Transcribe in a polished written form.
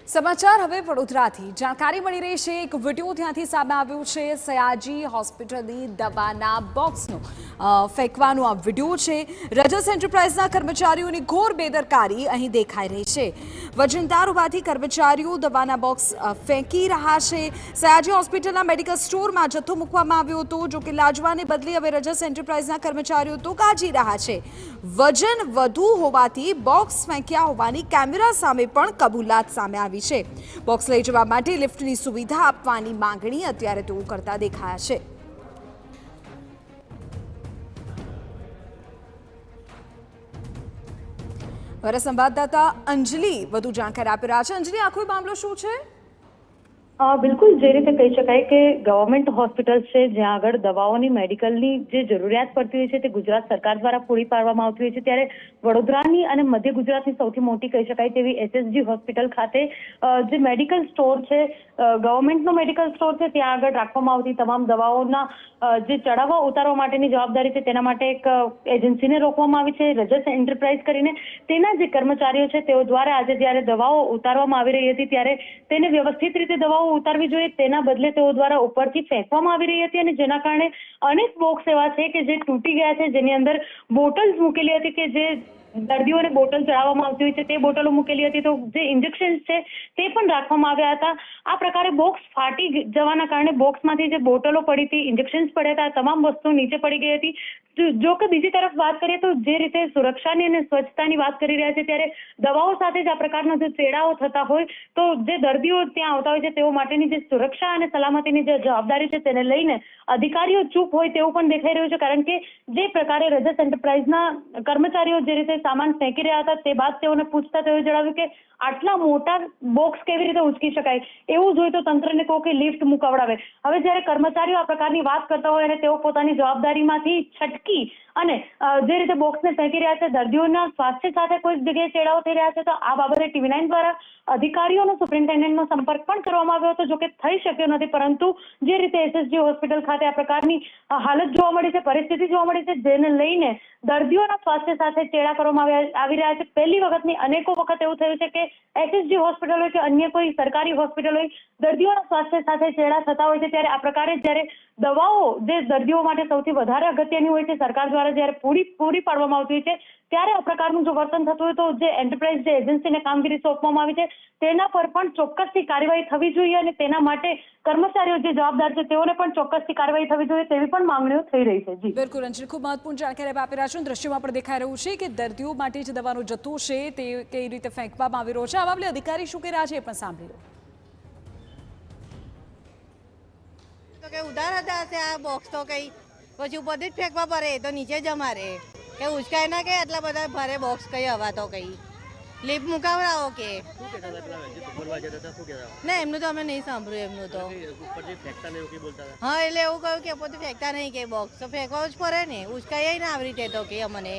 સમાચાર હવે વડોદરાથી જાણકારી મળી રહી છે। એક વિડીયો ત્યાંથી સામે આવ્યો છે। સયાજી હોસ્પિટલની દવાના બોક્સનો ફેંકવાનો આ વિડીયો છે। રજસ એન્ટરપ્રાઇઝના કર્મચારીઓની ઘોર બેદરકારી અહીં દેખાઈ રહી છે। વજનદાર હોવાથી કર્મચારીઓ દવાના બોક્સ ફેંકી રહ્યા છે। સયાજી હોસ્પિટલના મેડિકલ સ્ટોરમાં જથ્થો મૂકવામાં આવ્યો હતો, જો કે લાજવાને બદલે હવે રજસ એન્ટરપ્રાઇઝના કર્મચારીઓ તો ગાજી રહ્યા છે। વજન વધુ હોવાથી બોક્સ ફેંક્યા હોવાની કેમેરા સામે પણ કબૂલાત સામે આવી છે। બોક્સ લઈ જવા માટે લિફ્ટની સુવિધા આપવાની માંગણી અત્યારે તેઓ કરતા દેખાયા છે। અમારા સંવાદદાતા અંજલિ વધુ જાણકારી આપી રહ્યા છે। અંજલિ, આખો મામલો શું છે? બિલકુલ જે રીતે કહી શકાય કે ગવર્મેન્ટ હોસ્પિટલ છે જ્યાં આગળ દવાઓની મેડિકલની જે જરૂરિયાત પડતી હોય છે તે ગુજરાત સરકાર દ્વારા પૂરી પાડવામાં આવતી હોય છે, ત્યારે વડોદરાની અને મધ્ય ગુજરાતની સૌથી મોટી કહી શકાય તેવી એસએસજી હોસ્પિટલ ખાતે જે મેડિકલ સ્ટોર છે, ગવર્મેન્ટનો મેડિકલ સ્ટોર છે, ત્યાં આગળ રાખવામાં આવતી તમામ દવાઓના જે ચડાવવા ઉતારવા માટેની જવાબદારી છે તેના માટે એક એજન્સીને રોકવામાં આવી છે, રજસ એન્ટરપ્રાઇઝ કરીને। તેના જે કર્મચારીઓ છે તેઓ દ્વારા આજે જ્યારે દવાઓ ઉતારવામાં આવી રહી હતી ત્યારે તેને વ્યવસ્થિત રીતે દવાઓ ઉતારવી જોઈએ તેના બદલે તેઓ દ્વારા ઉપરથી ફેંકવામાં આવી રહી હતી, અને જેના કારણે અનેક બોક્સ એવા છે કે જે તૂટી ગયા છે, જેની અંદર બોટલ્સ મૂકેલી હતી કે જે દર્દીઓને બોટલ ચડાવવામાં આવતી હોય છે તે બોટલો મૂકેલી હતી, તો જે ઇન્જેક્શન્સ છે તે પણ રાખવામાં આવ્યા હતા। આ પ્રકારે બોક્સ ફાટી જવાના કારણે બોક્સમાંથી જે બોટલો પડી હતી, ઇન્જેક્શન્સ પડ્યા હતા, તમામ વસ્તુઓ નીચે પડી ગઈ હતી। જો કે બીજી તરફ વાત કરીએ તો જે રીતે સુરક્ષાની અને સ્વચ્છતાની વાત કરી રહ્યા છે ત્યારે દવાઓ સાથે જ આ પ્રકારના જે ચેડાઓ થતા હોય તો જે દર્દીઓ ત્યાં આવતા હોય છે તેઓ માટેની જે સુરક્ષા અને સલામતીની જે જવાબદારી છે તેને લઈને અધિકારીઓ ચૂપ હોય તેવું પણ દેખાઈ રહ્યું છે, કારણ કે જે પ્રકારે રજસ એન્ટરપ્રાઇઝના કર્મચારીઓ જે રીતે સામાન ફેંકી રહ્યા હતા તે બાદ તેઓને પૂછતા તેઓએ જણાવ્યું કે આટલા મોટા બોક્સ કેવી રીતે ઉચકી શકાય, એવું જોઈએ તો તંત્રને કહો કે લિફ્ટ મુકાવડાવે। હવે જ્યારે કર્મચારીઓ આ પ્રકારની વાત કરતા હોય અને તેઓ પોતાની જવાબદારીમાંથી છટકી અને જે રીતે બોક્સને ફેંકી રહ્યા છે, દર્દીઓના સ્વાસ્થ્ય સાથે કોઈ જગ્યાએ ચેડાઓ થઈ રહ્યા છે, તો આ બાબતે TV9 દ્વારા અધિકારીઓનો સુપ્રિન્ટેન્ડન્ટનો સંપર્ક પણ કરવામાં આવ્યો હતો, જો કે થઈ શક્યો નથી, પરંતુ જે રીતે એસએસજી હોસ્પિટલ ખાતે આ પ્રકારની હાલત જોવા મળી છે, પરિસ્થિતિ જોવા મળી છે, જેને લઈને દર્દીઓના સ્વાસ્થ્ય સાથે ચેડા કરવામાં આવી રહ્યા છે। પહેલી વખતની અનેકો વખત એવું થયું છે કે એસએસજી હોસ્પિટલ હોય કે અન્ય કોઈ સરકારી હોસ્પિટલ હોય, દર્દીઓના સ્વાસ્થ્ય સાથે ચેડા થતા હોય છે, ત્યારે આ પ્રકારે જ્યારે દવાઓ જે દર્દીઓ માટે સૌથી વધારે અગત્યની હોય છે સરકાર દ્વારા જ્યારે પૂરી પાડવામાં આવતી હોય છે, ત્યારે આ પ્રકારનું જો વર્તન થતું હોય તો જે એન્ટરપ્રાઇઝ જે એજન્સીને કામગીરી સોંપવામાં આવી છે તેના પર પણ ચોક્કસથી કાર્યવાહી થવી જોઈએ, અને તેના માટે કર્મચારીઓ જે જવાબદાર છે તેઓને પણ ચોક્કસથી કાર્યવાહી થવી જોઈએ તેવી પણ માંગણીઓ થઈ રહી છે। જી બિલકુલ અંજલિ, ખૂબ મહત્વપૂર્ણ જાણકારી આપી રહ્યા છો। દ્રશ્યોમાં પણ દેખાઈ રહ્યું છે કે દર્દીઓ માટે જે દવાનો જથ્થો છે તે કઈ રીતે ફેંકવામાં આવી રહ્યો છે। આ બાબતે અધિકારી શું કહી રહ્યા છે એ પણ સાંભળી લો। તો કે ઉધાર હતા હશે આ બોક્સ, તો કઈ પછી ઉપરથી જ ફેંકવા પડે, તો નીચે જ અમારે કે ઉચકાય ના કે આટલા બધા ભારે બોક્સ કઈ હવા તો કઈ લિફ્ટ મુકાવડાવો કે ના, એમનું તો અમે નહીં સાંભળ્યું એમનું તો। હા, એટલે એવું કહ્યું કે ઉપરથી ફેંકતા નહીં કે બોક્સ તો ફેંકવા જ પડે ને, ઉચકાય ના આવી રીતે તો કે અમને